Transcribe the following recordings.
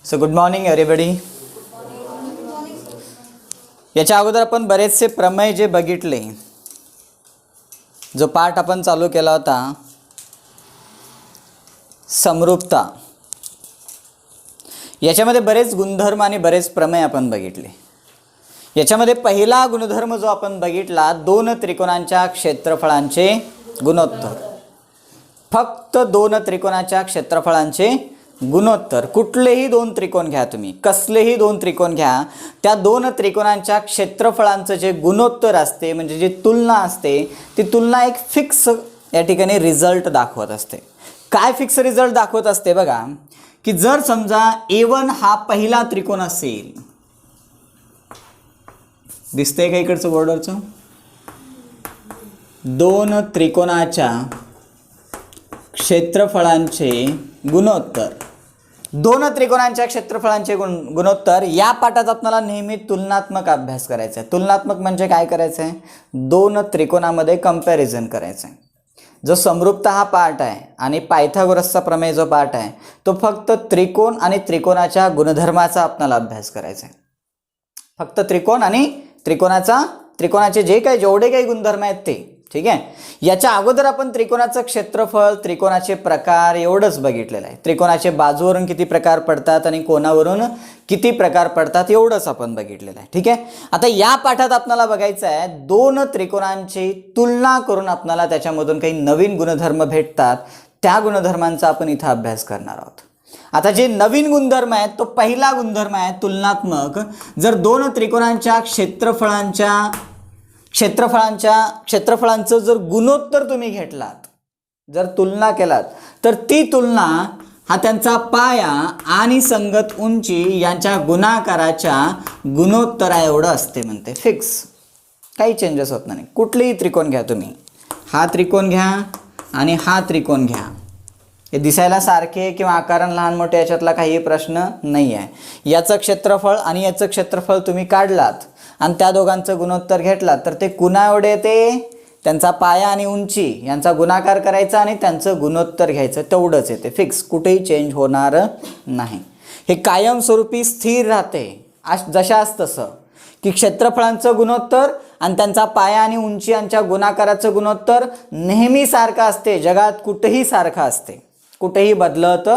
So good morning everybody. याच्या अगोदर आपण बरेचसे प्रमेय जे बघितले, जो पाठ आपण चालू केला होता समरूपता, याच्यामध्ये बरेच गुणधर्म आणि बरेच प्रमेय आपण बघितले. याच्यामध्ये पहिला गुणधर्म जो आपण बघितला, दोन त्रिकोणांच्या क्षेत्रफळांचे गुणोत्तर. फक्त दोन त्रिकोणाच्या क्षेत्रफळांचे गुणोत्तर. कुठलेही दोन त्रिकोण घ्या, तुम्ही कसलेही दोन त्रिकोण घ्या, त्या दोन त्रिकोणांच्या क्षेत्रफळांचं जे गुणोत्तर असते, म्हणजे जी तुलना असते, ती तुलना एक फिक्स या ठिकाणी रिझल्ट दाखवत असते. काय फिक्स रिझल्ट दाखवत असते बघा, की जर समजा A1 हा पहिला त्रिकोण असेल, दिसतंय का इकडचं बॉर्डरचं, दोन त्रिकोणाच्या क्षेत्रफळांचे गुणोत्तर, दोन त्रिकोणांच्या क्षेत्रफळांचे गुणोत्तर. या पाठात आपल्याला नेहमी तुलनात्मक अभ्यास करायचा आहे. तुलनात्मक म्हणजे काय करायचं आहे, दोन त्रिकोणामध्ये कंपॅरिझन करायचं आहे. जो समरूपता हा पाठ आहे आणि पायथागोरसचा प्रमेय जो पाठ आहे, तो फक्त त्रिकोण आणि त्रिकोणाच्या गुणधर्माचा आपल्याला अभ्यास करायचा आहे. फक्त त्रिकोण आणि त्रिकोणाचे जे काही जेवढे काही गुणधर्म आहेत ते, ठीक आहे. याच्या अगोदर आपण त्रिकोणाचं क्षेत्रफळ, त्रिकोणाचे प्रकार एवढंच बघितलेलं आहे. त्रिकोणाचे बाजूवरून किती प्रकार पडतात आणि कोणावरून किती प्रकार पडतात एवढंच आपण बघितलेलं आहे, ठीक आहे. आता या पाठात आपल्याला बघायचं आहे, दोन त्रिकोणांची तुलना करून आपल्याला त्याच्यामधून काही नवीन गुणधर्म भेटतात. त्या गुणधर्मांचा आपण इथं अभ्यास करणार आहोत. आता जे नवीन गुणधर्म आहेत, तो पहिला गुणधर्म आहे तुलनात्मक. जर दोन त्रिकोणांच्या क्षेत्रफळांचं जर गुणोत्तर तुम्ही घेतलात, जर तुलना केलात, तर ती तुलना हा त्यांचा पाया आणि संगत उंची यांच्या गुणाकाराच्या गुणोत्तरा एवढं असते म्हणते. फिक्स, काही चेंजेस होत नाही. कुठलेही त्रिकोण घ्या तुम्ही, हा त्रिकोण घ्या आणि हा त्रिकोण घ्या, हे दिसायला सारखे किंवा आकाराने लहान मोठे याच्यातला काही प्रश्न नाही आहे. याचं क्षेत्रफळ आणि याचं क्षेत्रफळ तुम्ही काढलात आणि त्या दोघांचं गुणोत्तर घेतलात, तर ते कुणा एवढे येते, त्यांचा पाया आणि उंची यांचा गुणाकार करायचा आणि त्यांचं गुणोत्तर घ्यायचं, तेवढंच येते. फिक्स, कुठेही चेंज होणार नाही. हे कायमस्वरूपी स्थिर राहते. जशाच तसं की क्षेत्रफळांचं गुणोत्तर आणि त्यांचा पाया आणि उंची यांच्या गुणाकाराचं गुणोत्तर नेहमी सारखं असते. जगात कुठेही सारखं असते, कुठेही बदलत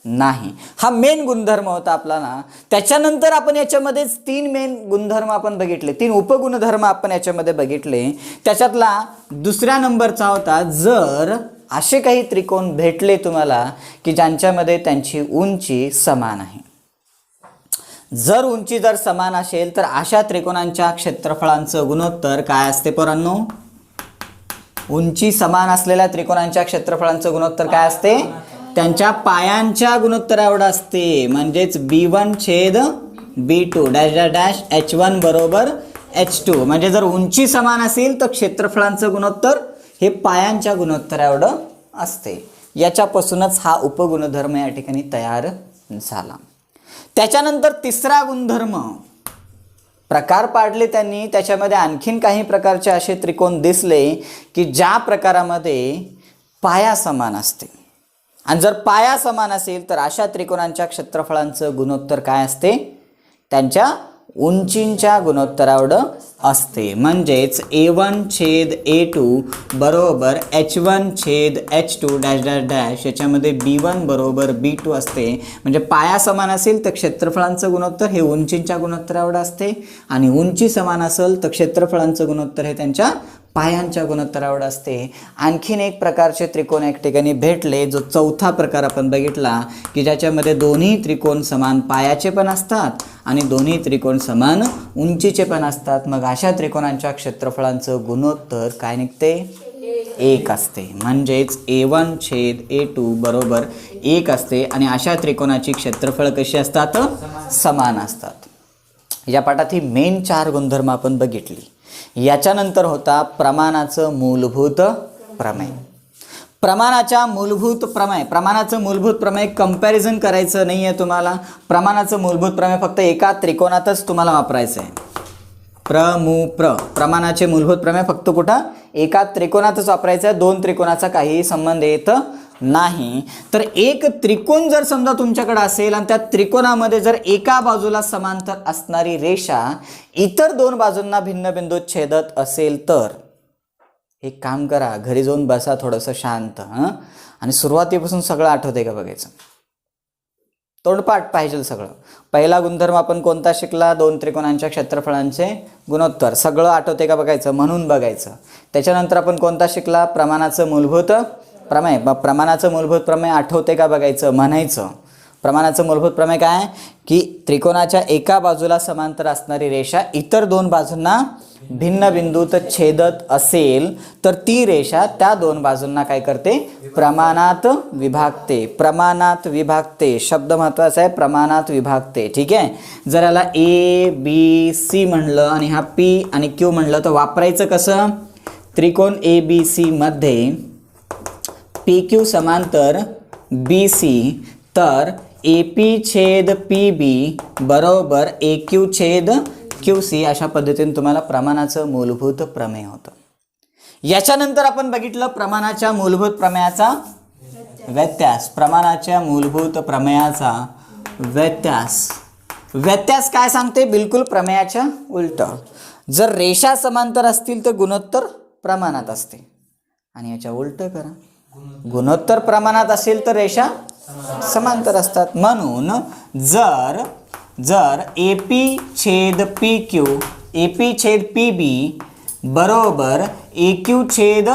नाही. हा मेन गुणधर्म होता आपला ना. त्याच्यानंतर आपण याच्यामध्ये तीन मेन गुणधर्म आपण बघितले, तीन उपगुणधर्म आपण याच्यामध्ये बघितले. त्याच्यातला दुसऱ्या नंबरचा होता, जर असे काही त्रिकोण भेटले तुम्हाला की ज्यांच्यामध्ये त्यांची उंची समान आहे. जर उंची जर समान असेल, तर अशा त्रिकोणांच्या क्षेत्रफळांचं गुणोत्तर काय असते पोरांनो? उंची समान असलेल्या त्रिकोणांच्या क्षेत्रफळांचं गुणोत्तर काय असते? त्यांच्या पायांच्या गुणोत्तरा एवढं असते. म्हणजेच B1/B2 dash dash dash H1 बरोबर H2. म्हणजे जर उंची समान असेल तर क्षेत्रफळांचं गुणोत्तर हे पायांच्या गुणोत्तरा एवढं असते. याच्यापासूनच हा उपगुणधर्म या ठिकाणी तयार झाला. त्याच्यानंतर तिसरा गुणधर्म, प्रकार पाडले त्यांनी, त्याच्यामध्ये आणखीन काही प्रकारचे असे त्रिकोण दिसले की ज्या प्रकारामध्ये पाया समान असते. आणि जर पाया समान असेल तर अशा त्रिकोणांच्या क्षेत्रफळांचं गुणोत्तर काय असते? त्यांच्या उंचींच्या गुणोत्तरा एवढं असते. म्हणजेच A1/A2 बरोबर H1/H2 डॅश डॅश डॅश. याच्यामध्ये B1 बरोबर B2 असते. म्हणजे पाया समान असेल तर क्षेत्रफळांचं गुणोत्तर हे उंचींच्या गुणोत्तरा एवढं असते, आणि उंची समान असेल तर क्षेत्रफळांचं गुणोत्तर हे त्यांच्या पायांच्या गुणोत्तरा एवढं असते. आणखीन एक प्रकारचे त्रिकोण एक ठिकाणी भेटले, जो चौथा प्रकार आपण बघितला, की ज्याच्यामध्ये दोन्ही त्रिकोण समान पायाचे पण असतात आणि दोन्ही त्रिकोण समान उंचीचे पण असतात. मग अशा त्रिकोणांच्या क्षेत्रफळांचं गुणोत्तर काय निघते? 1 असते. म्हणजेच A1/A2 बरोबर 1 असते. आणि अशा त्रिकोणाची क्षेत्रफळ कशी असतात? समान असतात. या पाठात ही मेन 4 गुणधर्म आपण बघितली. याच्यानंतर होता प्रमाणाचं मूलभूत प्रमेय. प्रमाणाचं मूलभूत प्रमेय कंपॅरिझन करायचं नाही आहे तुम्हाला. प्रमाणाचं मूलभूत प्रमेय फक्त एका त्रिकोणातच तुम्हाला वापरायचं आहे. प्रमाणाचे मूलभूत प्रमेय फक्त कुठं? एका त्रिकोणातच वापरायचं आहे. दोन त्रिकोणाचा काहीही संबंध येत नाही. तर एक त्रिकोण जर समजा तुमच्याकडे असेल आणि त्या त्रिकोणामध्ये जर एका बाजूला समांतर असणारी रेषा इतर दोन बाजूंना भिन्न बिंदूत छेदत असेल तर एक काम करा, घरी जाऊन बसा थोडंसं शांत आणि सुरुवातीपासून सगळं आठवते का बघायचं. तोंडपाठ पाहिजे सगळं. पहिला गुणधर्म आपण कोणता शिकला? दोन त्रिकोणांच्या क्षेत्रफळांचे गुणोत्तर. सगळं आठवते का बघायचं, म्हणून बघायचं. त्याच्यानंतर आपण कोणता शिकला? प्रमाणाचं मूलभूत प्रमेय. प्रमाणाचं मूलभूत प्रमेय आठवते का बघायचं, म्हणायचं. प्रमाणाचं मूलभूत प्रमेय काय की त्रिकोणाच्या एका बाजूला समांतर असणारी रेषा इतर दोन बाजूंना भिन्न बिंदूत छेदत असेल तर ती रेषा त्या दोन बाजूंना काय करते? प्रमाणात विभागते. प्रमाणात विभागते शब्द महत्त्वाचा आहे, प्रमाणात विभागते. ठीक आहे. जर याला ABC म्हणलं आणि हा P आणि Q म्हणलं तर वापरायचं कसं? त्रिकोण ABC मध्ये PQ समांतर BC तर AP छेद PB बरोबर AQ छेद QC अशा पद्धतीने तुम्हाला प्रमाणाचं मूलभूत प्रमेय होतं. याच्यानंतर आपण बघितलं प्रमाणाच्या मूलभूत प्रमेयाचा व्यत्यास. प्रमाणाच्या मूलभूत प्रमेयाचा व्यत्यास. व्यत्यास काय सांगते? बिलकुल प्रमेयाच्या उलट. जर रेषा समांतर असतील तर गुणोत्तर प्रमाणात असते आणि याच्या उलट करा. गुणोत्तर प्रमाणात असेल तर रेषा समांतर असतात. म्हणून जर AP छेद PQ AP छेद PB बरोबर AQ छेद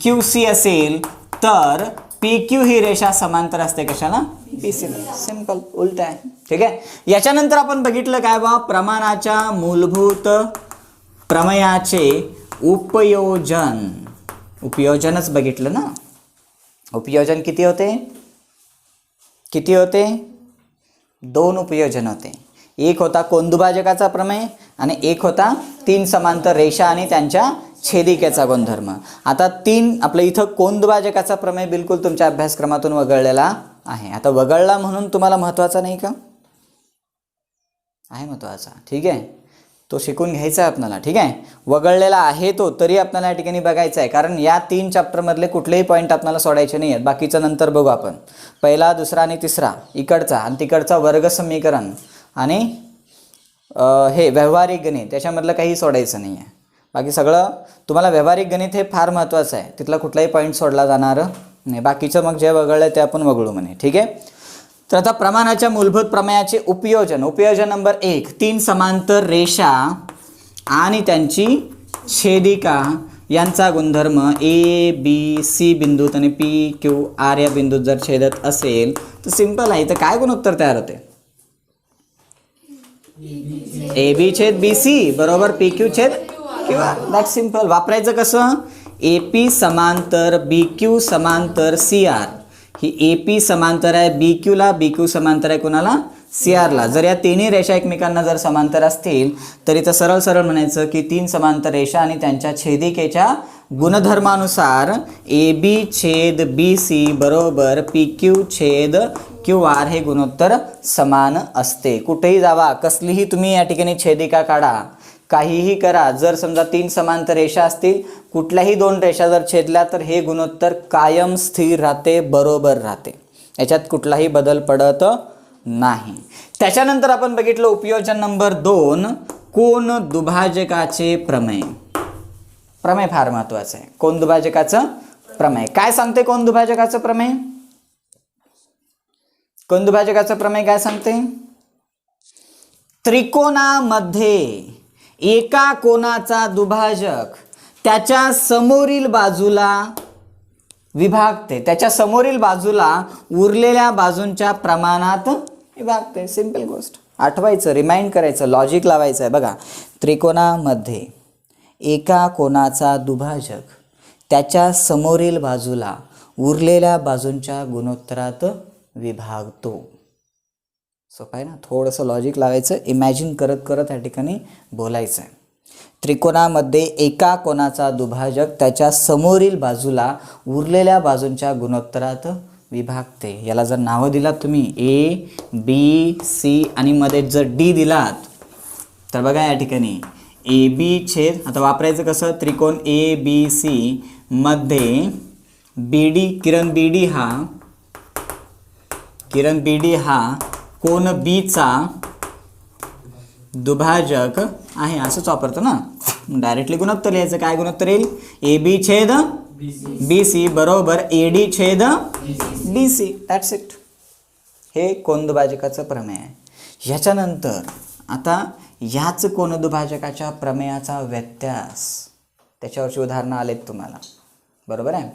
QC असेल तर PQ ही रेषा समांतर असते कशाला? BC. सिंपल, उलट आहे. ठीक आहे. याच्यानंतर आपण बघितलं काय बा? प्रमाणाच्या मूलभूत प्रमेयाचे उपयोजन. उपयोजनच बघितलं ना. उपयोजन किती होते? किती होते? दोन उपयोजन होते. एक होता कोनदुभाजकाचा प्रमेय आणि एक होता तीन समांतर रेषा आणि त्यांच्या छेदिकेचा गुणधर्म. आता आपलं इथं कोनदुभाजकाचा प्रमेय बिलकुल तुमच्या अभ्यासक्रमातून वगळलेला आहे. आता वगळला म्हणून तुम्हाला महत्त्वाचा नाही का? आहे महत्त्वाचा. ठीक आहे. तो शिकून घ्यायचा आहे आपल्याला. ठीक आहे. वगळलेला आहे तो तरी आपल्याला या ठिकाणी बघायचा आहे, कारण या 3 चॅप्टरमधले कुठलेही पॉईंट आपल्याला सोडायचे नाही आहेत. बाकीचं नंतर बघू आपण. पहिला, दुसरा आणि तिसरा इकडचा आणि तिकडचा वर्ग समीकरण आणि हे व्यावहारिक गणित त्याच्यामधलं काही सोडायचं नाही आहे. बाकी सगळं तुम्हाला व्यावहारिक गणित हे फार महत्त्वाचं आहे. तिथला कुठलाही पॉईंट सोडला जाणार नाही. बाकीचं मग जे वगळलं ते आपण वगळू म्हणे. ठीक आहे. तर आता प्रमाणाच्या मूलभूत प्रमेयाचे उपयोजन. उपयोजन नंबर 1, 3 समांतर रेषा आणि त्यांची छेदिका यांचा गुणधर्म ABC बिंदूत आणि PQR या बिंदूत जर छेदत असेल तर सिंपल आहे. तर काय गुणोत्तर तयार होते? AB छेद BC बरोबर PQ छेद QR. That simple. वापरायचं कसं? AP समांतर BQ समांतर CR. ही AP समांतर आहे BQला, BQ समांतर आहे कोणाला? CRला. जर या तिन्ही रेषा एकमेकांना जर समांतर असतील तरी तर सरळ सरळ म्हणायचं की 3 समांतर रेषा आणि त्यांच्या छेदिकेच्या गुणधर्मानुसार AB छेद BC बरोबर PQ छेद QR हे गुणोत्तर समान असते. कुठेही जावा, कसलीही तुम्ही या ठिकाणी छेदिका काढा, काहीही करा, जर समजा 3 समांतर रेषा असतील, कुठल्याही 2 रेषा जर छेदल्या तर हे गुणोत्तर कायम स्थिर राहते, बरोबर राहते. याच्यात कुठलाही बदल पडत नाही. त्याच्यानंतर आपण बघितलं उपयोजन नंबर 2, कोन दुभाजकाचे प्रमेय. प्रमेय फार महत्त्वाचं आहे. कोन दुभाजकाचं प्रमेय काय सांगते? कोन दुभाजकाचं प्रमेय. कोन दुभाजकाचं प्रमेय काय सांगते? त्रिकोणामध्ये एका कोनाचा दुभाजक त्याच्या समोरील बाजूला विभागते. त्याच्या समोरील बाजूला उरलेल्या बाजूंच्या प्रमाणात विभागते. सिंपल गोष्ट. आठवायचं, रिमाइंड करायचं, लॉजिक लावायचं आहे. बघा, त्रिकोणामध्ये एका कोनाचा दुभाजक त्याच्या समोरील बाजूला उरलेल्या बाजूंच्या गुणोत्तरात विभागतो. सोपं आहे ना. थोडंसं लॉजिक लावायचं, इमॅजिन करत करत या ठिकाणी बोलायचं आहे. त्रिकोणामध्ये एका कोनाचा दुभाजक त्याच्या समोरील बाजूला उरलेल्या बाजूंच्या गुणोत्तरात विभागते. याला जर नावं दिलात तुम्ही A, B, C आणि मध्ये जर D दिलात तर बघा या ठिकाणी AB छेद, आता वापरायचं कसं? त्रिकोण ABC मध्ये किरण बी डी हा कोन बीचा दुभाजक आहे असंच वापरतो ना. डायरेक्टली गुणोत्तर लिहायचं. काय गुणोत्तर येईल? ए बी छेद बी सी बरोबर ए डी छेद डी सी. That's it. हे कोनदुभाजकाचं प्रमेय आहे. ह्याच्यानंतर आता ह्याच कोनदुभाजकाच्या प्रमेयाचा व्यत्यास, त्याच्यावरची उदाहरणं आलेत तुम्हाला, बरोबर आहे.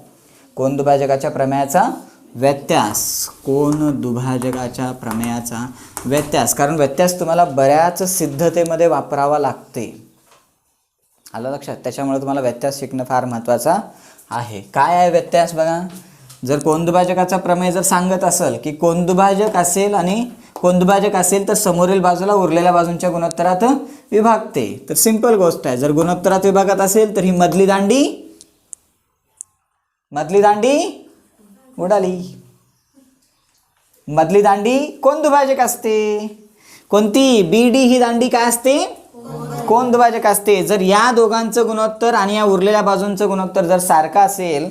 कोनदुभाजकाच्या प्रमेयाचा व्यत्यास, कोनदुभाजकाच्या प्रमेयाचा व्यत्यास, कारण व्यत्यास तुम्हाला बऱ्याच सिद्धतेमध्ये वापरावा लागते. आलं लक्षात? त्याच्यामुळे तुम्हाला व्यत्यास शिकणं फार महत्त्वाचं आहे. काय आहे व्यत्यास? बघा, जर कोनदुभाजकाचा प्रमेय जर सांगत असेल की कोनदुभाजक असेल तर समोरील बाजूला उरलेल्या बाजूंच्या गुणोत्तरात विभागते. तर सिंपल गोष्ट आहे. जर गुणोत्तरात विभागत असेल तर ही मधली दांडी उडाली. मधली दांडी कोनदुभाजक असते. कोणती? बी डी ही दांडी काय असते? कोनदुभाजक असते. जर या दोघांचं गुणोत्तर आणि या उरलेल्या बाजूंचं गुणोत्तर जर सारखं असेल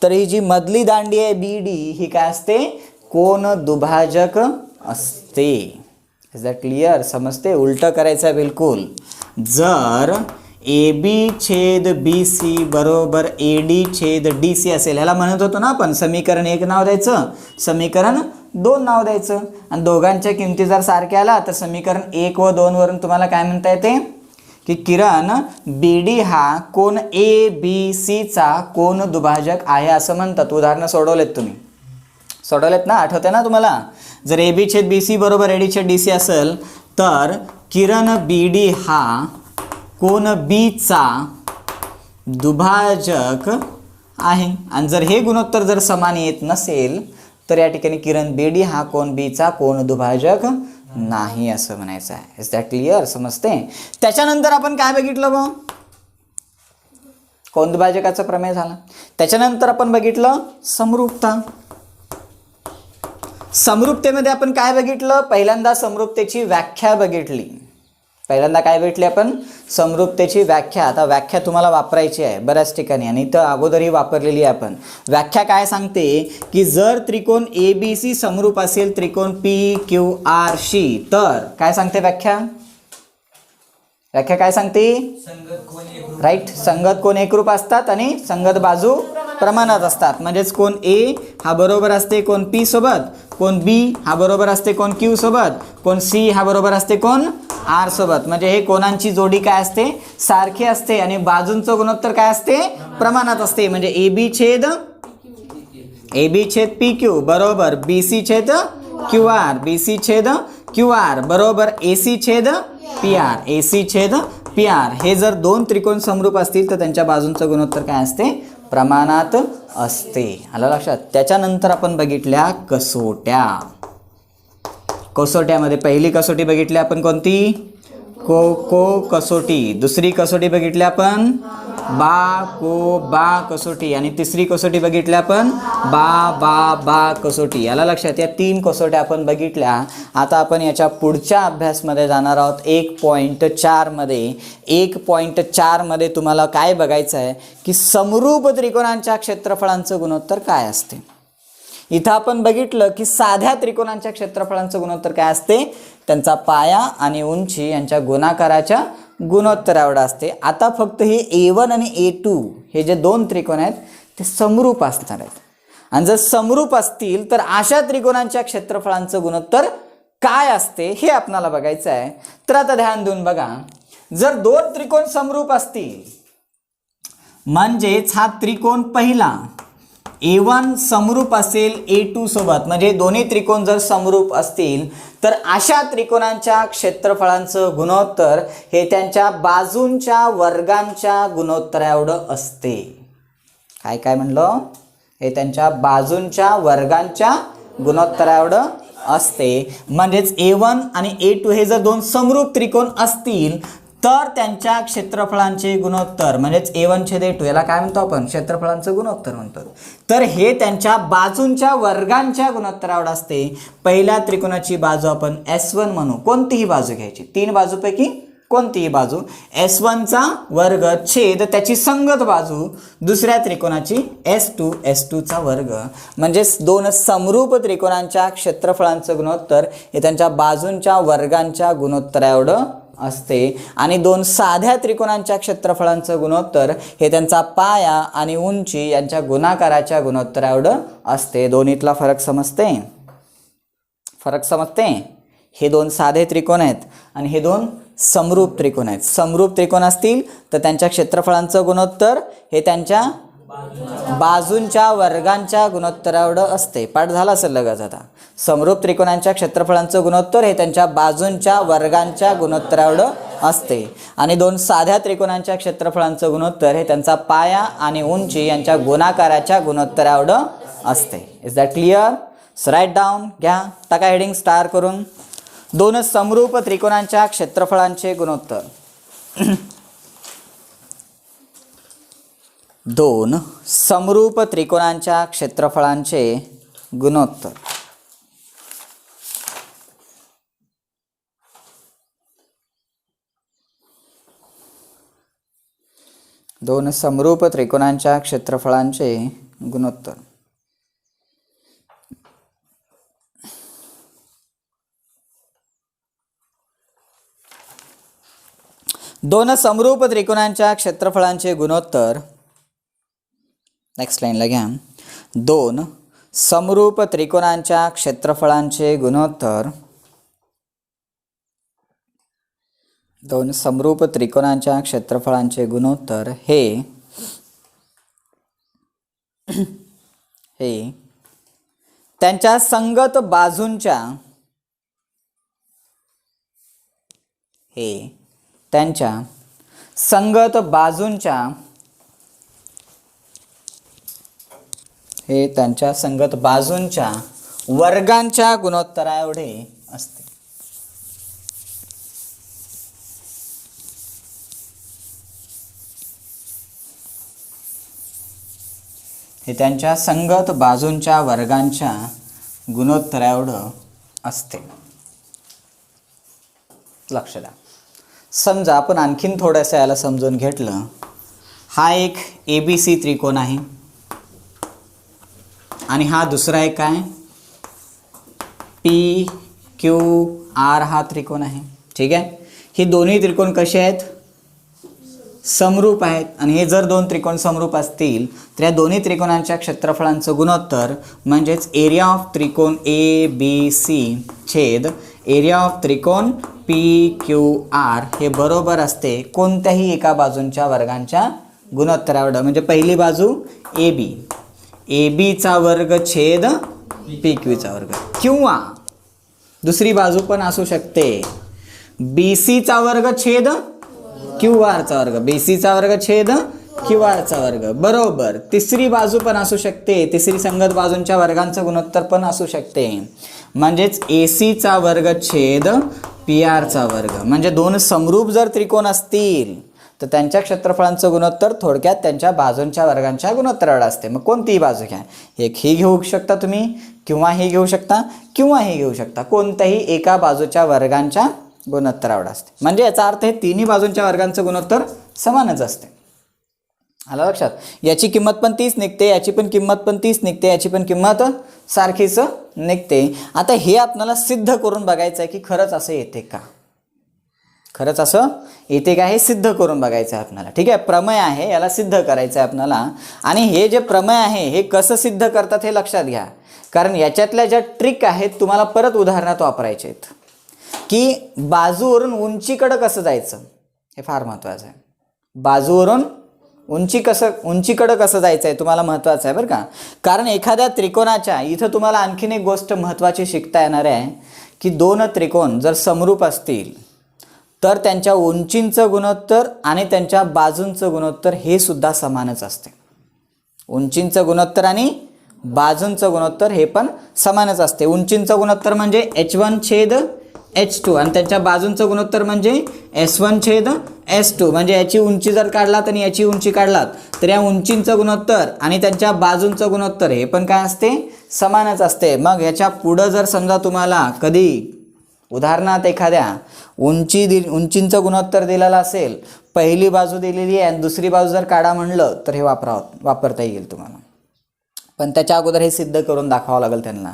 तर ही जी मधली दांडी आहे बी डी ही काय असते? कोनदुभाजक असते. Is that clear? समजते? उलटं करायचं आहे बिलकुल. जर ए बी छेद बी सी बरोबर ए डी छेद डी सी असेल, ह्याला म्हणत होतो ना आपण समीकरण 1 नाव द्यायचं, समीकरण 2 नाव द्यायचं, आणि दोघांच्या किमती जर सारख्या आला तर समीकरण 1 व 2 वरून तुम्हाला काय म्हणता येते की किरण बी डी हा कोन ए बी सीचा कोनदुभाजक आहे असं म्हणतात. उदाहरणं सोडवलेत ना? आठवते ना तुम्हाला? जर ए बी छेद बी सी बरोबर ए डी छेद डी सी असेल तर किरण बी डी हा कोन बीचा दुभाजक आहे. आणि जर हे गुणोत्तर जर समान येत नसेल तर या ठिकाणी किरण बी डी हा कोन बीचा कोनदुभाजक नाही असं म्हणायचं आहे. Is that clear? समजते? त्याच्यानंतर आपण काय बघितलं मग? कोनदुभाजकाचा प्रमेय झाला. त्याच्यानंतर आपण बघितलं समरूपता. समरूपतेमध्ये आपण काय बघितलं? पहिल्यांदा समरूपतेची व्याख्या बघितली. काय भेटली आपण? समरूपतेची व्याख्या. आता व्याख्या तुम्हाला वापरायची आहे बऱ्याच ठिकाणी, आणि इथं अगोदरही वापरलेली आहे आपण. व्याख्या काय सांगते की जर त्रिकोण ए बी सी समरूप असेल त्रिकोण पी क्यू आर शी, तर काय सांगते व्याख्या? काय सांगते? राईट, संगत कोण एकरूप असतात आणि संगत बाजू प्रमाणात असतात. म्हणजेच कोण ए हा बरोबर असते कोण पी सोबत, कोण बी हा बरोबर असते कोण क्यू सोबत, कोण सी हा बरोबर असते कोण आर सोबत. म्हणजे हे कोणांची जोडी काय असते? सारखी असते. आणि बाजूंचं गुणोत्तर काय असते? प्रमाणात असते. म्हणजे ए बी छेद पी क्यू बरोबर बी सी छेद क्यू आर बरोबर ए सी छेद पी आर. हे जर दोन त्रिकोण समरूप असतील तर त्यांच्या बाजूंचं गुणोत्तर काय असते? प्रमाणात असते. आलं लक्षात? त्याच्यानंतर आपण बघितल्या कसोट्यामध्ये पहिली कसोटी बघितली आपण कोणती? को कसोटी. दुसरी कसोटी बघितली आपण बा कसोटी. आणि तिसरी कसोटी बघितली आपण बा कसोटी. याला लक्षात? या 3 कसोट्या आपण बघितल्या. आता आपण याच्या पुढच्या अभ्यासमध्ये जाणार आहोत 1.4 मध्ये. 1.4 मध्ये तुम्हाला काय बघायचं आहे की समरूप त्रिकोणांच्या क्षेत्रफळांचं गुणोत्तर काय असते. इथं आपण बघितलं की साध्या त्रिकोणांच्या क्षेत्रफळांचं गुणोत्तर काय असते? त्यांचा पाया आणि उंची यांच्या गुणाकाराच्या गुणोत्तरावर असते. आता फक्त हे A1 आणि A2 हे जे 2 त्रिकोण आहेत ते समरूप असणार आहेत. आणि जर समरूप असतील तर अशा त्रिकोणांच्या क्षेत्रफळांचं गुणोत्तर काय असते हे आपल्याला बघायचं आहे. तर आता ध्यान देऊन बघा, जर 2 त्रिकोण समरूप असतील म्हणजेच हा त्रिकोण पहिला A1 समरूप असेल A2 सोबत, म्हणजे दोन्ही त्रिकोण जर समरूप असतील तर अशा त्रिकोणांच्या क्षेत्रफळांचं गुणोत्तर हे त्यांच्या बाजूंच्या वर्गांच्या गुणोत्तराएवढं असते. काय म्हणलं? हे त्यांच्या बाजूंच्या वर्गांच्या गुणोत्तराएवढं असते. म्हणजेच A1 आणि A2 हे जर 2 समरूप त्रिकोण असतील तर त्यांच्या क्षेत्रफळांचे गुणोत्तर म्हणजेच A1 छेद A2 याला काय म्हणतो आपण? क्षेत्रफळांचं गुणोत्तर म्हणतो. तर हे त्यांच्या बाजूंच्या वर्गांच्या गुणोत्तरावर असते. पहिल्या त्रिकोणाची बाजू आपण S1 म्हणू. कोणतीही बाजू घ्यायची. 3 बाजूपैकी कोणतीही बाजू, S1चा वर्ग छेद त्याची संगत बाजू दुसऱ्या त्रिकोणाची S2चा वर्ग. म्हणजे दोन समरूप त्रिकोणांच्या क्षेत्रफळांचं गुणोत्तर हे त्यांच्या बाजूंच्या वर्गांच्या गुणोत्तरा एवढं असते. आणि दोन साध्या त्रिकोणांच्या क्षेत्रफळांचं गुणोत्तर हे त्यांचा पाया आणि उंची यांच्या गुणाकाराच्या गुणोत्तरा एवढं असते. दोन्हीतला फरक समजते? फरक समजते? हे दोन साधे त्रिकोण आहेत आणि हे दोन समरूप त्रिकोण आहेत. समरूप त्रिकोण असतील तर त्यांच्या क्षेत्रफळांचं गुणोत्तर हे त्यांच्या बाजूंच्या वर्गांच्या गुणोत्तरा एवढं असते. पाठ झाला असेल लगेच आता. समरूप त्रिकोणांच्या क्षेत्रफळांचं गुणोत्तर हे त्यांच्या बाजूंच्या वर्गांच्या गुणोत्तरा एवढं असते. आणि दोन साध्या त्रिकोणांच्या क्षेत्रफळांचं गुणोत्तर हे त्यांचा पाया आणि उंची यांच्या गुणाकाराच्या गुणोत्तरा एवढं असते. Is that clear? So write down. घ्या टाका हेडिंग स्टार करून. दोन समरूप त्रिकोणांच्या क्षेत्रफळांचे गुणोत्तर. दोन समरूप त्रिकोणांच्या क्षेत्रफळांचे गुणोत्तर. दोन समरूप त्रिकोणांच्या क्षेत्रफळांचे गुणोत्तर. दोन समरूप त्रिकोणांच्या क्षेत्रफळांचे गुणोत्तर. नेक्स्ट लाईनला घ्या. दोन समरूप त्रिकोणांच्या क्षेत्रफळांचे गुणोत्तर. दोन समरूप त्रिकोणांच्या क्षेत्रफळांचे गुणोत्तर हे त्यांच्या संगत बाजूंच्या त्यांच्या संगत बाजूंच्या हे त्यांच्या संगत बाजूंच्या वर्गांच्या गुणोत्तरा एवढे असते. हे त्यांच्या संगत बाजूंच्या वर्गांच्या गुणोत्तरा एवढं असते. लक्ष द्या. समजा आपण आणखीन थोडंसं याला समजून घेतलं. हा एक ABC त्रिकोण आहे आणि हा दुसरा एक काय PQR हा त्रिकोण आहे. ठीक आहे. ही दोन्ही त्रिकोण कसे आहेत? समरूप आहेत. आणि हे जर दोन त्रिकोण समरूप असतील तर या दोन्ही त्रिकोणांच्या क्षेत्रफळांचं गुणोत्तर म्हणजेच एरिया ऑफ त्रिकोण ABC छेद एरिया ऑफ त्रिकोण PQR हे बरोबर असते कोणत्याही एका बाजूंच्या वर्गांच्या गुणोत्तराएवढं. म्हणजे पहिली बाजू ABचा वर्ग छेद PQचा वर्ग, किंवा दुसरी बाजू पण असू शकते BCचा वर्ग छेद QRचा वर्ग, BCचा वर्ग छेद QRचा वर्ग बरोबर. तिसरी बाजू पण असू शकते, तिसरी संगत बाजूंच्या वर्गांचं गुणोत्तर पण असू शकते म्हणजेच ACचा वर्ग छेद PRचा वर्ग. म्हणजे दोन समरूप जर त्रिकोण असतील तर त्यांच्या क्षेत्रफळांचं गुणोत्तर थोडक्यात त्यांच्या बाजूंच्या वर्गांच्या गुणोत्तरावर असते. मग कोणतीही बाजू घ्या, एक ही घेऊ शकता तुम्ही, किंवा हे घेऊ शकता, किंवा हे घेऊ शकता, कोणत्याही एका बाजूच्या वर्गांच्या गुणोत्तरावर असते. म्हणजे याचा अर्थ हे तिन्ही बाजूंच्या वर्गांचं गुणोत्तर समानच असते. आलं लक्षात? याची किंमत पण 30 निघते, याची पण किंमत पण 30 निघते, याची पण किंमत सारखीच निघते. आता हे आपल्याला सिद्ध करून बघायचं आहे की खरंच असं येते का, खरंच असं येते का हे सिद्ध करून बघायचं आहे आपल्याला. ठीक आहे. प्रमेय आहे, याला सिद्ध करायचं आहे आपल्याला. आणि हे जे प्रमेय आहे हे कसं सिद्ध करतात हे लक्षात घ्या, कारण याच्यातल्या ज्या ट्रिक आहेत तुम्हाला परत उदाहरणात वापरायचे आहेत. की बाजूवरून उंचीकडं कसं जायचं हे फार महत्त्वाचं आहे. बाजूवरून उंचीकडं कसं जायचं आहे तुम्हाला महत्त्वाचं आहे बरं का. कारण एखाद्या त्रिकोणाच्या इथं तुम्हाला आणखीन एक गोष्ट महत्त्वाची शिकता येणार आहे की दोन त्रिकोण जर समरूप असतील तर त्यांच्या उंचींचं गुणोत्तर आणि त्यांच्या बाजूंचं गुणोत्तर हे सुद्धा समानच असते. उंचींचं गुणोत्तर आणि बाजूंचं गुणोत्तर हे पण समानच असते. उंचींचं गुणोत्तर म्हणजे H1 छेद H2 आणि त्यांच्या बाजूंचं गुणोत्तर म्हणजे S1 छेद S2. म्हणजे याची उंची जर काढलात आणि याची उंची काढलात तर या उंचींचं गुणोत्तर आणि त्यांच्या बाजूंचं गुणोत्तर हे पण काय असते, समानच असते. मग याच्या पुढं जर समजा तुम्हाला कधी उदाहरणार्थ एखाद्या उंचींचं गुणोत्तर दिलेलं असेल, पहिली बाजू दिलेली आहे आणि दुसरी बाजू जर काढा म्हणलं तर हे वापरता येईल तुम्हाला. पण त्याच्या अगोदर हे सिद्ध करून दाखवावं लागेल त्यांना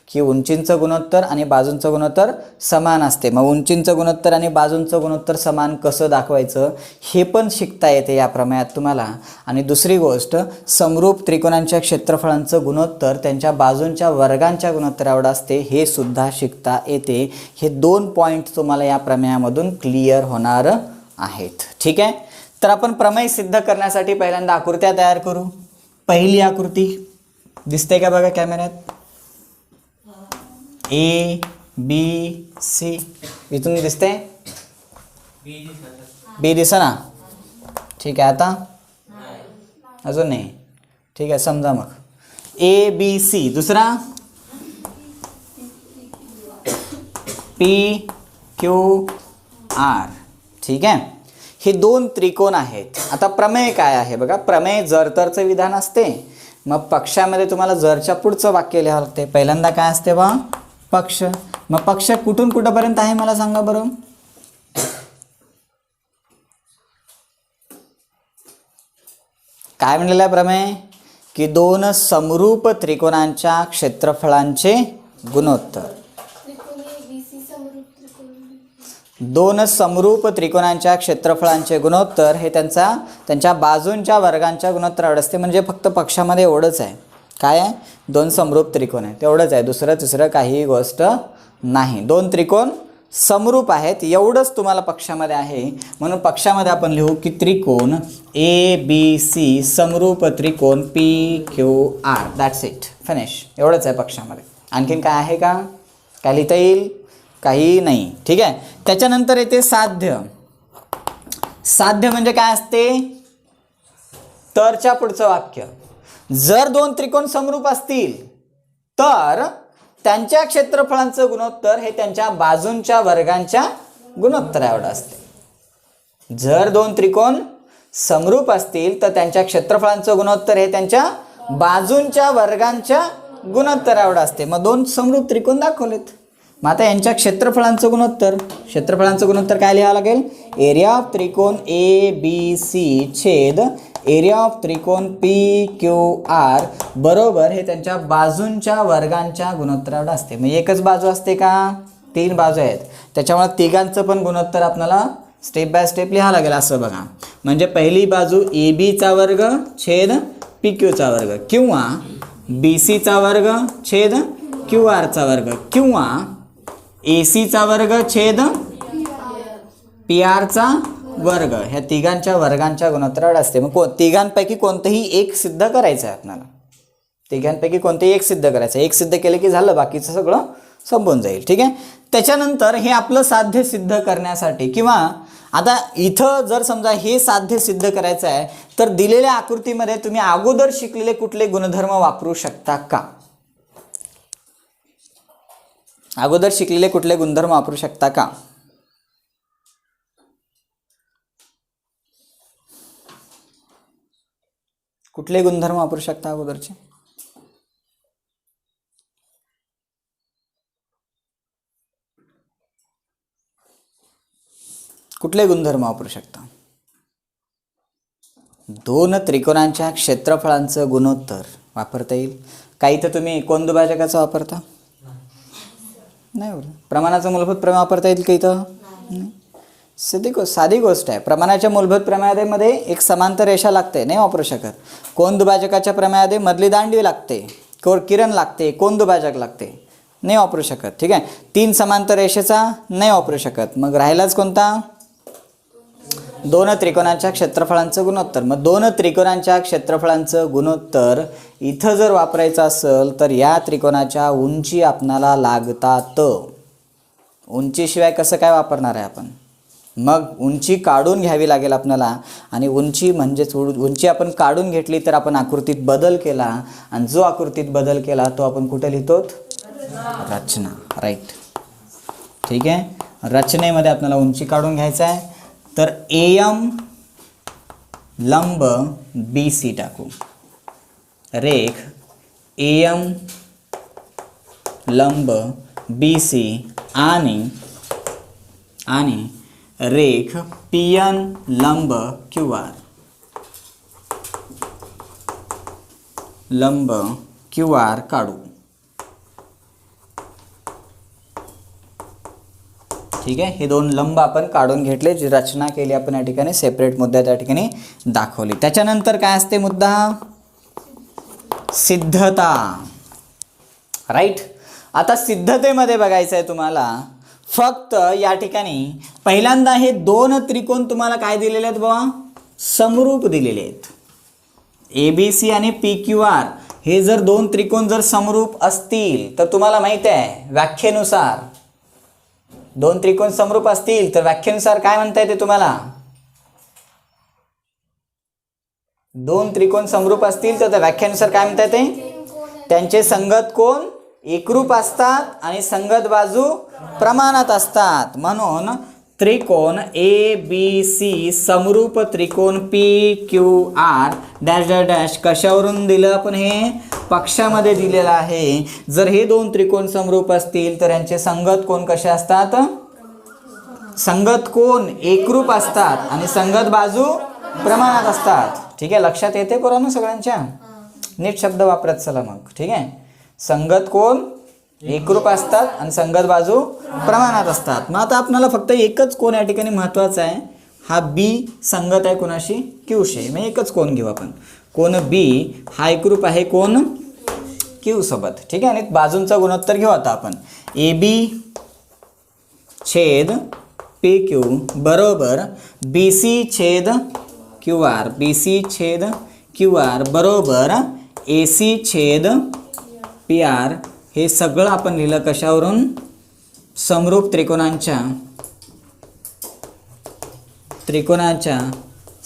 की उंचींचं गुणोत्तर आणि बाजूंचं गुणोत्तर समान असते. मग उंचींचं गुणोत्तर आणि बाजूंचं गुणोत्तर समान कसं दाखवायचं हे पण शिकता येते या प्रमेयात तुम्हाला. आणि दुसरी गोष्ट, समरूप त्रिकोणांच्या क्षेत्रफळांचं गुणोत्तर त्यांच्या बाजूंच्या वर्गांच्या गुणोत्तरावर असते हे सुद्धा शिकता येते. हे 2 पॉईंट तुम्हाला या प्रमेयामधून क्लिअर होणार आहेत. ठीक आहे, तर आपण प्रमेय सिद्ध करण्यासाठी पहिल्यांदा आकृत्या तयार करू. पहिली आकृती दिसते का बघा कॅमेऱ्यात, A B C इथून दिसते, बी दिसा ना. ठीक आहे, आता अजून नाही. ठीक आहे, समजा मग ABC, दुसरा PQR. ठीक आहे, हे 2 त्रिकोण आहेत. आता प्रमेय काय आहे बघा, प्रमेय जर तरचं विधान असते. मग पक्षामध्ये तुम्हाला जरच्या पुढचं वाक्य लिहावं लागते. पहिल्यांदा काय असते बा, पक्ष. मग पक्ष कुठून कुठंपर्यंत आहे मला सांगा बरं. काय म्हणलेलं आहे प्रमेय की 2 समरूप त्रिकोणांच्या क्षेत्रफळांचे गुणोत्तर. 2 समरूप त्रिकोणांच्या क्षेत्रफळांचे गुणोत्तर हे त्यांच्या बाजूंच्या वर्गांच्या गुणोत्तरावर असते. म्हणजे फक्त पक्षामध्ये एवढंच आहे. काय आहे, 2 समरूप त्रिकोण आहे तेवढंच आहे, दुसरं तिसरं काही गोष्ट नाही. 2 त्रिकोण समरूप आहेत एवढंच तुम्हाला पक्षामध्ये आहे. म्हणून पक्षामध्ये आपण लिहू की त्रिकोण ABC समरूप त्रिकोण PQR. That's it, finish. एवढंच आहे पक्षामध्ये. आणखीन काय आहे का, काय लिहिता येईल, काही नाही. ठीक आहे, त्याच्यानंतर येते साध्य. साध्य म्हणजे काय असते, तरच्या पुढचं वाक्य. जर 2 त्रिकोण समरूप असतील तर त्यांच्या क्षेत्रफळांचं गुणोत्तर हे त्यांच्या बाजूंच्या वर्गांच्या गुणोत्तराएवढं असते. जर 2 त्रिकोण समरूप असतील तर त्यांच्या क्षेत्रफळांचं गुणोत्तर हे त्यांच्या बाजूंच्या वर्गांच्या गुणोत्तराएवढं असते. मग 2 समरूप त्रिकोण दाखवलेत. मग आता यांच्या क्षेत्रफळांचं गुणोत्तर काय लिहावं लागेल, एरिया ऑफ त्रिकोण ABC छेद एरिया ऑफ त्रिकोण PQR बरोबर हे त्यांच्या बाजूंच्या वर्गांच्या गुणोत्तरावर असते. म्हणजे एकच बाजू असते का, 3 बाजू आहेत, त्याच्यामुळे तिघांचं पण गुणोत्तर आपल्याला स्टेप बाय स्टेप लिहावं लागेल. असं बघा, म्हणजे पहिली बाजू ABचा वर्ग छेद PQचा वर्ग, किंवा BCचा वर्ग छेद QRचा वर्ग, किंवा ACचा वर्ग छेद PRचा वर्ग. ह्या तिघांच्या वर्गांच्या गुणोत्तरावर असते. मग तिघांपैकी कोणतंही एक सिद्ध करायचं आहे आपल्याला. तिघांपैकी कोणतेही एक सिद्ध करायचं. एक सिद्ध केलं की झालं, बाकीचं सगळं संपून जाईल. ठीक आहे, त्याच्यानंतर हे आपलं साध्य सिद्ध करण्यासाठी, किंवा आता इथं जर समजा हे साध्य सिद्ध करायचं आहे तर दिलेल्या आकृतीमध्ये तुम्ही अगोदर शिकलेले कुठले गुणधर्म वापरू शकता का, अगोदर शिकलेले कुठले गुणधर्म वापरू शकता का. कुठले गुणधर्म वापरू शकता अगोदरचे, कुठले गुणधर्म वापरू शकता. 2 त्रिकोणांच्या क्षेत्रफळांचं गुणोत्तर वापरता येईल. काही तर तुम्ही कोण दुभाजकाचं वापरता नाही, प्रमाणाचं मूलभूत प्रमेय वापरता येईल का इथं, साधी गोष्ट आहे. प्रमाणाच्या मूलभूत प्रमेयामध्ये एक समांतर रेषा लागते, नाही वापरू शकत. कोन दुभाजकाच्या प्रमेयामध्ये मधली दांडी लागते, किरण लागते, कोन दुभाजक लागते, नाही वापरू शकत. ठीक आहे, 3 समांतर रेषेचा नाही वापरू शकत. मग राहिलाच कोणता, 2 त्रिकोणांच्या क्षेत्रफळांचं गुणोत्तर. मग 2 त्रिकोणांच्या क्षेत्रफळांचं गुणोत्तर इथं जर वापरायचं असेल तर या त्रिकोणाच्या उंची आपणाला लागतात. उंचीशिवाय कसं काय वापरणार आहे आपण, मग उंची काढून घ्यावी लागेल आपल्याला. आणि उंची म्हणजेच उंची आपण काढून घेतली तर आपण आकृतीत बदल केला, आणि जो आकृतीत बदल केला तो आपण कुठे लिहितो, रचना. राईट, ठीक आहे, रचनेमध्ये आपल्याला उंची काढून घ्यायचं आहे. तर AM लंब BC टाकू, रेख AM लंब BC आणि रेख PN लंब QR काढू. ठीक आहे, हे दोन लंब आपण काढून घेतले, जी रचना केली आपण या ठिकाणी, सेपरेट मुद्दा त्या ठिकाणी दाखवली. त्याच्यानंतर काय असते मुद्दा? सिद्धता. राईट. आता सिद्धतेमध्ये बघायचं आहे तुम्हाला, फक्त या ठिकाणी पहिल्यांदा हे दोन त्रिकोण तुम्हाला काय दिलेले आहेत बाबा? समरूप दिलेले आहेत. ABC आणि PQR हे जर दोन त्रिकोण जर समरूप असतील तर तुम्हाला माहिती आहे व्याख्येनुसार, दोन त्रिकोण समरूप असतील तर व्याख्येनुसार काय म्हणता येते तुम्हाला? दोन त्रिकोण समरूप असतील तर त्या व्याख्येनुसार काय म्हणता येते? त्यांचे संगत कोन एकरूप असतात आणि संगत बाजू प्रमाणात असतात. म्हणून त्रिकोण ABC समरूप त्रिकोण PQR डॅश डॅश डॅश कशावरून दिलं आपण? हे पक्षामध्ये दिलेलं आहे. जर हे दोन त्रिकोण समरूप असतील तर यांचे संगत कोन कसे असतात? संगत कोन एकरूप असतात आणि संगत बाजू प्रमाणात असतात. ठीक आहे, लक्षात येते पोरांनो सगळ्यांच्या? नीट शब्द वापरत चला मग. ठीक आहे, संगत कोन एकरूप असतात आणि संगत बाजू प्रमाणात असतात. मग आता आपल्याला फक्त एकच कोन या ठिकाणी महत्त्वाचा आहे. हा B संगत आहे कोणाशी? Qशी. मग एकच कोन घेऊ आपण. कोन B हा एकरूप आहे कोन Q सोबत. ठीक आहे, आणि बाजूंचा गुणोत्तर घेऊ आता आपण. AB छेद PQ बरोबर BC छेद QR. BC छेद QR बरोबर AC छेद PR. हे सगळं आपण लिहिलं कशावरून? समरूप त्रिकोणाच्या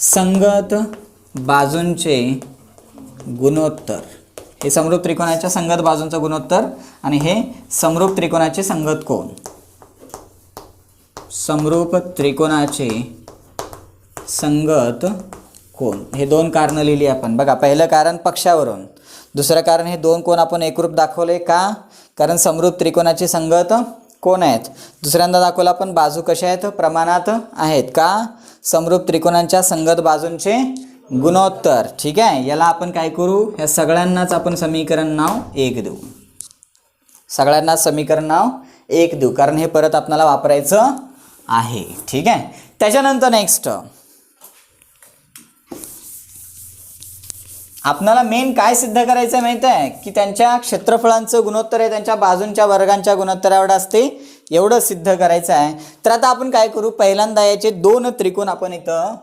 संगत बाजूंचे गुणोत्तर. हे समरूप त्रिकोणाच्या संगत बाजूंचा गुणोत्तर आणि हे समरूप त्रिकोणाचे संगत कोन. समरूप त्रिकोणाचे संगत कोन. हे दोन कारण लिहिली आपण. बघा, पहिलं कारण पक्षावरून, दुसरं कारण हे दोन कोन आपण एकरूप दाखवले का? कारण समरूप त्रिकोणाचे संगत कोन आहेत. दुसऱ्यांदा दाखवलं आपण बाजू कशा आहेत? प्रमाणात आहेत का? समरूप त्रिकोणांच्या संगत बाजूंचे गुणोत्तर. ठीक आहे, याला आपण काय करू? या सगळ्यांनाच आपण समीकरण नाव 1 देऊ. सगळ्यांना समीकरण नाव 1 देऊ, कारण हे परत आपल्याला वापरायचं आहे. ठीक आहे, त्याच्यानंतर नेक्स्ट आपल्याला मेन काय सिद्ध करायचं माहित आहे? की त्यांच्या क्षेत्रफळांचं गुणोत्तर आहे त्यांच्या बाजूंच्या वर्गांच्या गुणोत्तराएवढं असते, एवढं सिद्ध करायचं आहे. तर आता आपण काय करू? पहिल्यांदा याचे दोन त्रिकोण आपण इथं,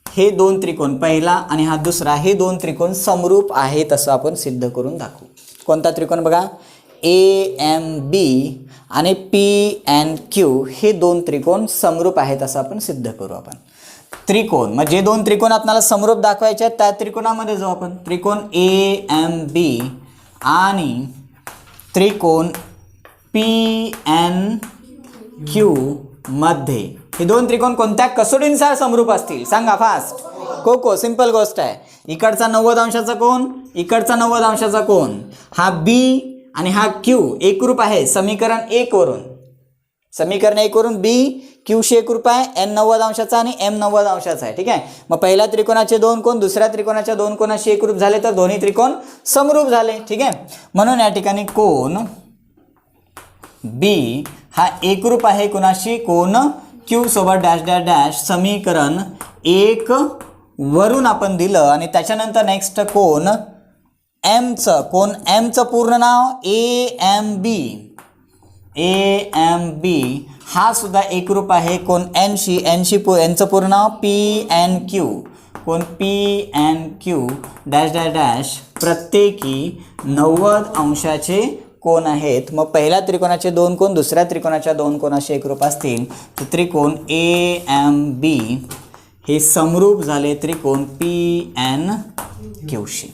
हे दोन त्रिकोण पहिला आणि हा दुसरा, हे दोन त्रिकोण समरूप आहेत असं आपण सिद्ध करून दाखवू. कोणता त्रिकोण बघा? AMB आणि PNQ हे दोन त्रिकोण समरूप आहेत असं आपण सिद्ध करू. आपण त्रिकोण म्हणजे दोन त्रिकोण आपल्याला समरूप दाखवायचे आहेत त्या त्रिकोणामध्ये जाऊ आपण. त्रिकोण AMB आणि त्रिकोण PNQ मध्ये हे दोन त्रिकोण कोणत्या कसोटीनुसार समरूप असतील? सांगा फास्ट. कोको सिंपल गोष्ट आहे. इकडचा 90 अंशाचा कोन, इकडचा 90 अंशाचा कोन. हा B आणि हा Q एकरूप आहे समीकरण 1 वरून. समीकरण 1 वरून B Qशी एकरूप आहे, N 90 अंशाचा आणि M 90 अंशाचा आहे. ठीक आहे, मग पहिल्या त्रिकोणाचे दोन कोन दुसऱ्या त्रिकोणाच्या दोन कोणाशी एकरूप झाले तर दोन्ही त्रिकोण समरूप झाले. ठीक आहे, म्हणून या ठिकाणी कोन B हा एकरूप आहे कोणाशी? कोन Q सोबत डॅश डॅश डॅश समीकरण 1 वरून आपण दिलं. आणि त्याच्यानंतर नेक्स्ट कोन Mचं, कोन Mचं पूर्ण नाव AMB हा सुद्धा एकरूप आहे कोन Nशी. Nचं पूर्ण नाव PNQ. कोन PNQ डॅश डॅश डॅश प्रत्येकी 90 अंशाचे कोन आहेत. मग पहिल्या त्रिकोणाचे दोन कोन दुसऱ्या त्रिकोणाच्या दोन कोनाशी एकरूप असतील तर त्रिकोण AMB हे समरूप झाले त्रिकोण PNQशी.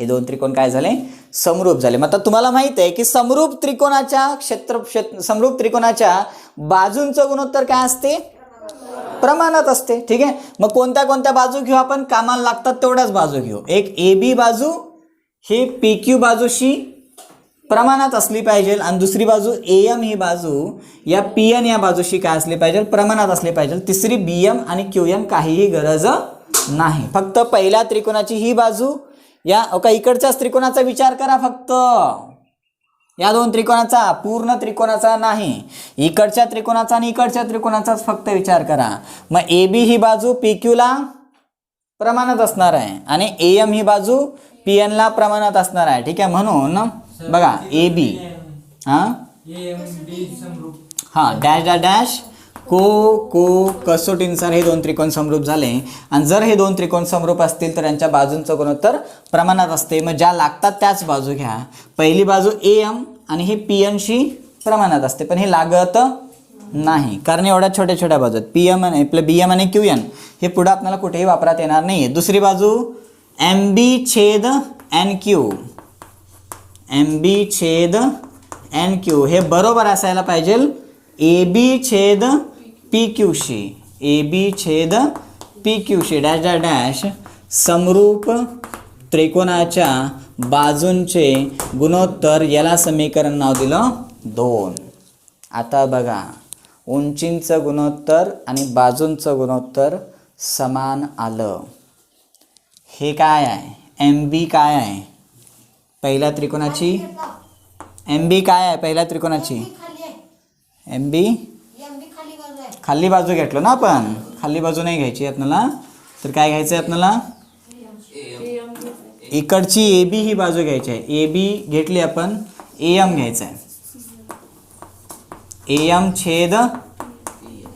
हे दोन त्रिकोण काय झाले? समरूप झाले. मग आता तुम्हाला माहित आहे की समरूप त्रिकोणाच्या बाजूंचं गुणोत्तर काय असते? प्रमाणात असते. ठीक आहे, मग कोणत्या कोणत्या बाजू घेऊ आपण? कामाला लागतात तेवढ्याच बाजू घेऊ. एक AB बाजू हे PQ बाजूशी प्रमाणात असली पाहिजे, आणि दुसरी बाजू AM ही बाजू या PN या बाजूशी काय असली पाहिजे, प्रमाणात असली पाहिजे. तिसरी BM आणि QN काहीही गरज नाही. फक्त पहिल्या त्रिकोणाची ही बाजू या इकडच्याच त्रिकोणाचा विचार करा, फक्त या दोन त्रिकोणाचा, पूर्ण त्रिकोणाचा नाही. इकडच्या त्रिकोणाचा आणि इकडच्या त्रिकोणाचाच फक्त विचार करा. मग AB ही बाजू PQ ला प्रमाणात असणार आहे आणि AM ही बाजू PN ला प्रमाणात असणार आहे. ठीक आहे, म्हणून बघा AB डॅश डॅश डॅश कसोटीनुसार हे दोन त्रिकोण समरूप झाले. आणि जर हे दोन त्रिकोण समरूप असतील तर यांच्या बाजूंचं गुणोत्तर प्रमाणात असते. मग ज्या लागतात त्याच बाजू घ्या. पहिली बाजू AM आणि हे PN शी प्रमाणात असते, पण हे लागत नाही कारण एवढ्या छोट्या छोट्या बाजू आहेत. PM आणि आपलं BM आणि QN हे पुढे आपल्याला कुठेही वापरात येणार नाही. दुसरी बाजू MB छेद NQ, MB छेद NQ हे बरोबर असायला पाहिजे AB छेद PQ शी, AB छेद PQ शी डॅश डॅश डॅश समरूप त्रिकोणाच्या बाजूंचे गुणोत्तर याला समीकरण नाव दिलं 2. आता बघा, उंचींचं गुणोत्तर आणि बाजूंचं गुणोत्तर समान आलं. हे काय आहे, MB काय आहे पहिल्या त्रिकोणाची, MB काय आहे पहिल्या त्रिकोणाची, MB खाली बाजू घेतलो ना आपण, खाली बाजू नाही घ्यायची आपल्याला. तर काय घ्यायचं आहे आपल्याला, इकडची AB ही बाजू घ्यायची आहे. AB घेतली आपण, AM घ्यायचं आहे, AM छेद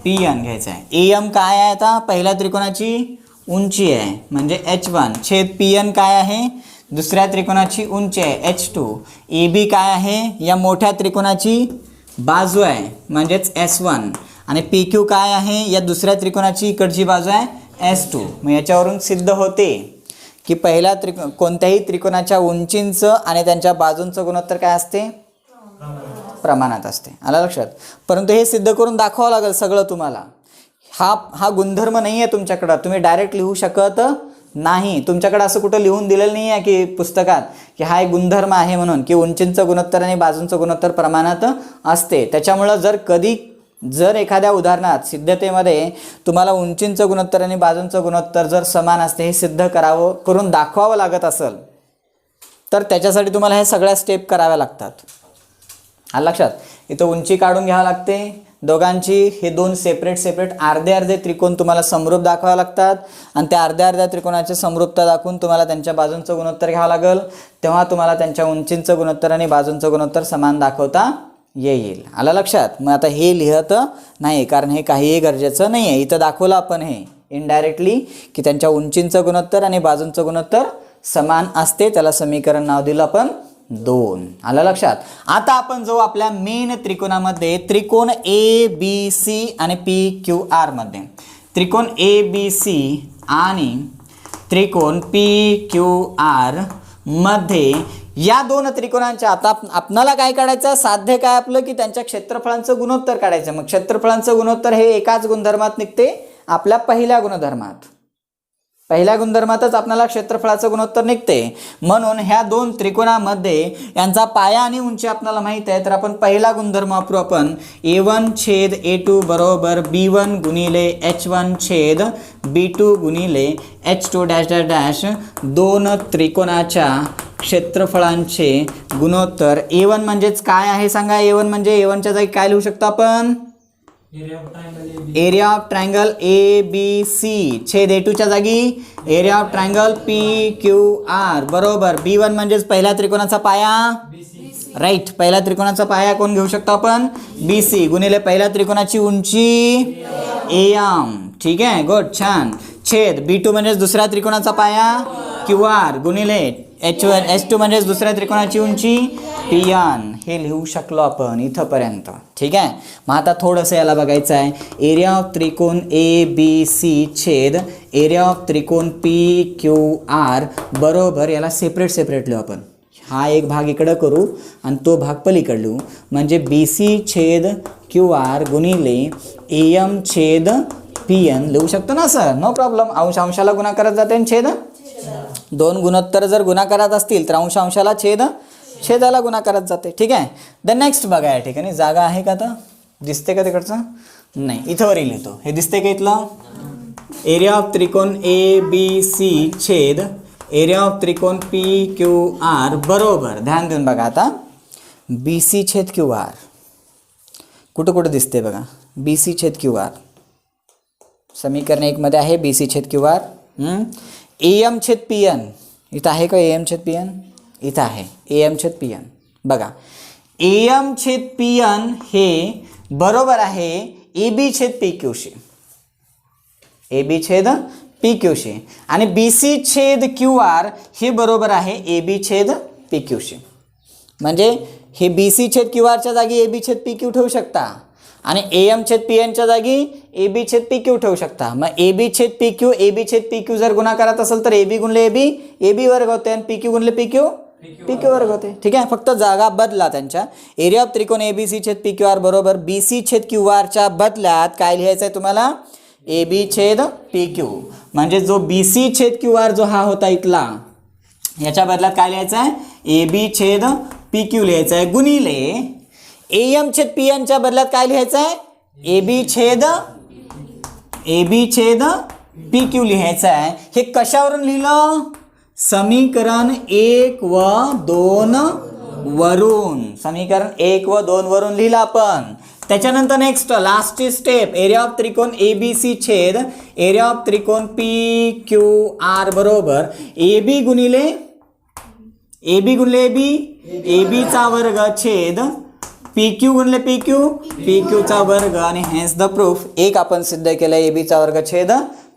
PN घ्यायचं आहे. AM काय आहे आता पहिल्या त्रिकोणाची उंची आहे म्हणजे H1 छेद PN काय आहे दुसऱ्या त्रिकोणाची उंची आहे H2. AB काय आहे या मोठ्या त्रिकोणाची बाजू आहे म्हणजेच S1 आणि PQ काय आहे या दुसऱ्या त्रिकोणाची इकडची बाजू आहे S2. मग याच्यावरून सिद्ध होते की पहिल्या कोणत्याही त्रिकोणाच्या उंचींचं आणि त्यांच्या बाजूंचं गुणोत्तर काय असते, प्रमाणात असते. आलं लक्षात. परंतु हे सिद्ध करून दाखवावं लागेल सगळं तुम्हाला. हा गुणधर्म नाही आहे तुमच्याकडं, तुम्ही डायरेक्ट लिहू शकत नाही. तुमच्याकडे असं कुठं लिहून दिलेलं नाही आहे की पुस्तकात की हा एक गुणधर्म आहे म्हणून की उंचींचं गुणोत्तर आणि बाजूंचं गुणोत्तर प्रमाणात असते. त्याच्यामुळं जर एखाद्या उदाहरणात सिद्धतेमध्ये तुम्हाला उंचींचं गुणोत्तर आणि बाजूंचं गुणोत्तर जर समान असते हे सिद्ध करून दाखवावं लागत असेल तर त्याच्यासाठी तुम्हाला हे सगळ्या स्टेप कराव्या लागतात. आलं लक्षात. इथं उंची काढून घ्यावं लागते दोघांची. हे दोन सेपरेट अर्धे अर्धे त्रिकोण तुम्हाला समरूप दाखवावे लागतात आणि त्या अर्ध्या त्रिकोणाची समरूपता दाखवून तुम्हाला त्यांच्या बाजूंचं गुणोत्तर घ्यावं लागेल. तेव्हा तुम्हाला त्यांच्या उंचींचं गुणोत्तर आणि बाजूंचं गुणोत्तर समान दाखवता येईल. आलं लक्षात. मग आता हे लिहत नाही कारण हे काहीही गरजेचं नाही आहे. इथं दाखवलं आपण हे इनडायरेक्टली की त्यांच्या उंचींचं गुणोत्तर आणि बाजूंचं गुणोत्तर समान असते. त्याला समीकरण नाव दिलं आपण 2. आलं लक्षात. आता आपण जाऊ आपल्या मेन त्रिकोणामध्ये, त्रिकोण ABC आणि PQR मध्ये. त्रिकोण ABC आणि त्रिकोण PQR मध्ये या दोन त्रिकोणांच्या आता आपणाला काय काढायचं, साध्य काय आपलं की त्यांच्या क्षेत्रफळांचं गुणोत्तर काढायचं. मग क्षेत्रफळांचं गुणोत्तर हे एकाच गुणधर्मात निघते, आपल्या पहिल्या गुणधर्मातच आपल्याला क्षेत्रफळाचं गुणोत्तर निघते. म्हणून ह्या दोन त्रिकोणामध्ये यांचा पाया आणि उंची आपल्याला माहित आहे तर आपण पहिला गुणधर्म वापरू. आपण A1 छेद A2 बरोबर B1 गुणिले H1 छेद B2 गुणिले H2 डॅश डॅश डॅश दोन त्रिकोणाच्या क्षेत्रफळांचे गुणोत्तर. A1 म्हणजेच काय आहे सांगा. A1 म्हणजे A1च्या जागी काय लिहू शकतो आपण, एरिया ऑफ ट्रायंगल ABC छेद A2च्या जागी एरिया ऑफ ट्रायंगल PQR बरोबर. B1 म्हणजेच पहिल्या त्रिकोणाचा पाया, राईट. पहिल्या त्रिकोणाचा पाया कोण घेऊ शकतो आपण, BC गुणिले पहिल्या त्रिकोणाची उंची AM. ठीक आहे, गुड, छान. छेद B2 म्हणजेच दुसऱ्या त्रिकोणाचा पाया QR गुणिले H2 म्हणजेच दुसऱ्या त्रिकोणाची उंची PN. हे लिहू शकलो आपण इथंपर्यंत. ठीक आहे. मग आता थोडंसं याला बघायचं आहे. एरिया ऑफ त्रिकोण ABC छेद एरिया ऑफ त्रिकोण PQR बरोबर याला सेपरेट लिहू आपण. हा एक भाग इकडं करू आणि तो भाग पलीकडे लिहू म्हणजे BC छेद QR गुणिले AM छेद PN लिहू शकतो ना सर, नो प्रॉब्लेम. अंशाला गुणाकारात जाते छेद. दोन गुणोत्तर जर गुणाकारात असतील तर अंशाला छेद छेदाला गुणाकारात जाते. ठीक आहे. द नेक्स्ट बघा, या ठिकाणी जागा आहे का आता, दिसते का तिकडचं, नाही, इथं वर लिहितो, हे दिसते का इथलं, एरिया ऑफ त्रिकोण ए बी सी छेद एरिया ऑफ त्रिकोण पी क्यू आर बरोबर, ध्यान देऊन बघा आता, बी सी छेद क्यू आर कुठं कुठं दिसते बघा, बी सी छेद क्यू आर समीकरण 1 मध्ये आहे बी सी छेद क्यू आर. ए एम छेद पी एन इथं आहे का, ए एम छेद पी एन इथं आहे, ए एम छेद पी एन बघा, ए एम छेद पी एन हे बरोबर आहे ए बी छेद पी क्यूशी, ए बी छेद पी क्यूशी, आणि बी सी छेद क्यू आर हे बरोबर आहे ए बी छेद पी क्यूशी. म्हणजे हे बी सी छेद क्यू आरच्या जागी ए बी छेद पी क्यू ठेवू शकता आणि ए एम छेद पी एनच्या जागी ए बी छेद पी क्यू ठेवू शकता. मग ए बी छेद पी क्यू, ए बी छेद पी क्यू जर गुणाकारात असेल तर ए बी गुणले ए बी वर्ग होते आणि पी क्यू गुणले पी क्यू वर्ग होते. ठीक आहे. फक्त जागा बदला त्यांच्या. एरिया ऑफ त्रिकोण ए बी सी छेद पी क्यू आर बरोबर बी सी छेद क्यू आरच्या बदल्यात काय लिहायचं आहे तुम्हाला, ए बी छेद पी क्यू. म्हणजे जो बी सी छेद क्यू आर जो हा होता इथला, याच्या बदल्यात काय लिहायचं आहे, ए बी छेद पी क्यू लिहायचं आहे, गुणिले ए एम छेद पी एनच्या बदल्यात काय लिहायचं आहे, ए बी छेद पी क्यू लिहायचं आहे. हे कशावरून लिहिलं, समीकरण 1 व 2 वरून, समीकरण 1 व 2 वरून लिहिलं आपण. त्याच्यानंतर नेक्स्ट लास्टची स्टेप, एरिया ऑफ त्रिकोण ए बी सी छेद एरिया ऑफ त्रिकोण पी क्यू आर बरोबर ए बी गुणिले ए बी चा वर्ग छेद पी क्यू गुणले पी क्यू चा वर्ग, आणि हेन्स द प्रूफ एक आपण सिद्ध केलं, ए बी चा वर्ग छेद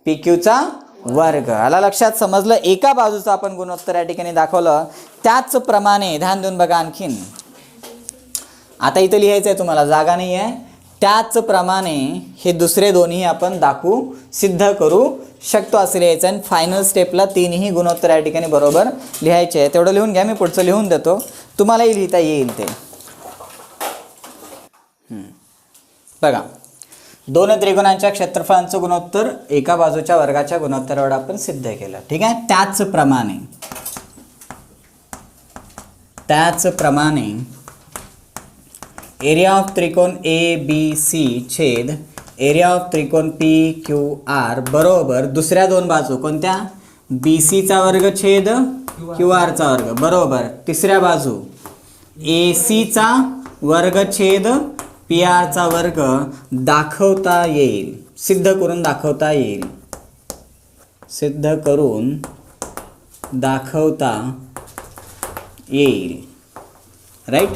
पी क्यू चा वर्ग. आला लक्षात, समजलं. एका बाजूचं आपण गुणोत्तर या ठिकाणी दाखवलं. त्याचप्रमाणे ध्यान देऊन बघा आणखीन, आता इथं लिहायचं आहे तुम्हाला, जागा नाही आहे, त्याचप्रमाणे हे दुसरे दोन्ही आपण दाखवू सिद्ध करू शकतो असं लिहायचं. आणि फायनल स्टेपला तीनही गुणोत्तर या ठिकाणी बरोबर लिहायचे आहे. तेवढं लिहून घ्या, मी पुढचं लिहून देतो, तुम्हालाही लिहिता येईल ते. बघा, दोन त्रिकोणांच्या क्षेत्रफळांचं गुणोत्तर एका बाजूच्या वर्गाच्या गुणोत्तरावर आपण सिद्ध केलं. ठीक आहे. त्याचप्रमाणे एरिया ऑफ त्रिकोण ए बी सी छेद एरिया ऑफ त्रिकोण पी क्यू आर बरोबर दुसऱ्या दोन बाजू कोणत्या, बी सीचा वर्ग छेद क्यू आरचा वर्ग बरोबर तिसऱ्या बाजू ए सीचा वर्ग छेद पी आरचा वर्ग दाखवता येईल, सिद्ध करून दाखवता येईल. राईट,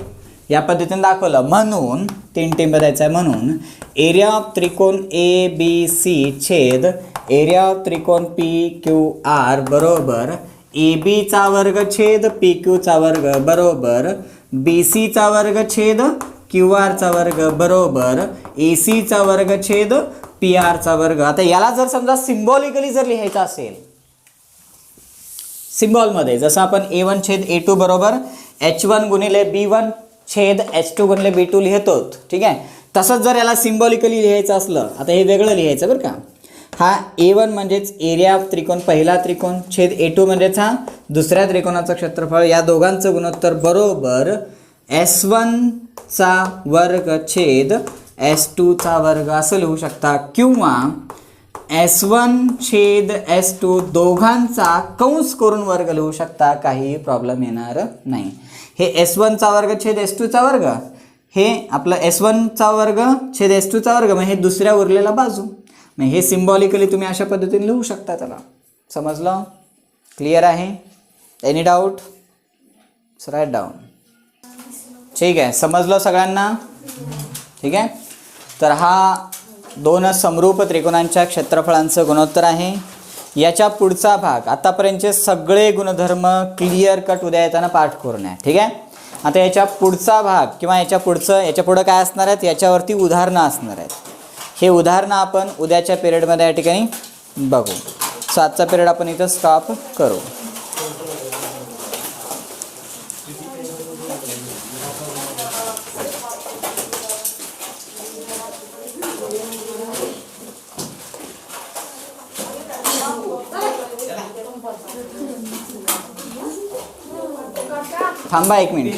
या पद्धतीने दाखवलं. म्हणून तीन टीम बदलायचं आहे. म्हणून एरिया ऑफ त्रिकोण ए बी सी छेद एरिया ऑफ त्रिकोण पी क्यू आर बरोबर ए बीचा वर्ग छेद पी क्यूचा वर्ग बरोबर बी सीचा वर्ग छेद क्यू आरचा वर्ग बरोबर ए सीचा वर्ग छेद पी आरचा वर्ग. आता याला जर समजा सिम्बॉलिकली जर लिहायचं असेल, सिम्बॉलमध्ये जसं आपण A1 छेद A2 बरोबर H1 गुणिले B1 छेद H2 गुणिले B2 लिहितो. ठीक आहे. तसंच जर याला सिम्बॉलिकली लिहायचं असलं, आता हे वेगळं लिहायचं बरं का. हा A1 म्हणजेच एरिया ऑफ त्रिकोण पहिला त्रिकोण छेद A2 म्हणजेच हा दुसऱ्या त्रिकोणाचं क्षेत्रफळ, या दोघांचं गुणोत्तर बरोबर S1 चा वर्ग छेद S2 चा वर्ग असं लिहू शकता, किंवा S1 छेद S2 दोघांचा कंस करून वर्ग लिहू शकता, काही प्रॉब्लेम येणार नाही. हे S1 चा वर्ग छेद S2 चा वर्ग, हे आपलं S1 चा वर्ग छेद S2 चा वर्ग, मग हे दुसऱ्या उरलेला बाजू. मग हे सिम्बॉलिकली तुम्ही अशा पद्धतीने लिहू शकता. त्याला समजलं? क्लिअर आहे? Any doubt? Write down. ठीक आहे, समजलं सगळ्यांना? ठीक आहे. तर हा दोन समरूप त्रिकोणांच्या क्षेत्रफळांचं गुणोत्तर आहे. याच्या पुढचा भाग, आतापर्यंतचे सगळे गुणधर्म क्लिअर कट उद्या येताना पाठ करून आहे. ठीक आहे. आता याच्या पुढचा भाग किंवा याच्या पुढं काय असणार आहेत, याच्यावरती उदाहरणं असणार आहेत. हे उदाहरणं आपण उद्याच्या पिरियडमध्ये या ठिकाणी बघू. सो आजचा पिरियड आपण इथं स्टॉप करू. Chao. थांबा 1 मिनिट.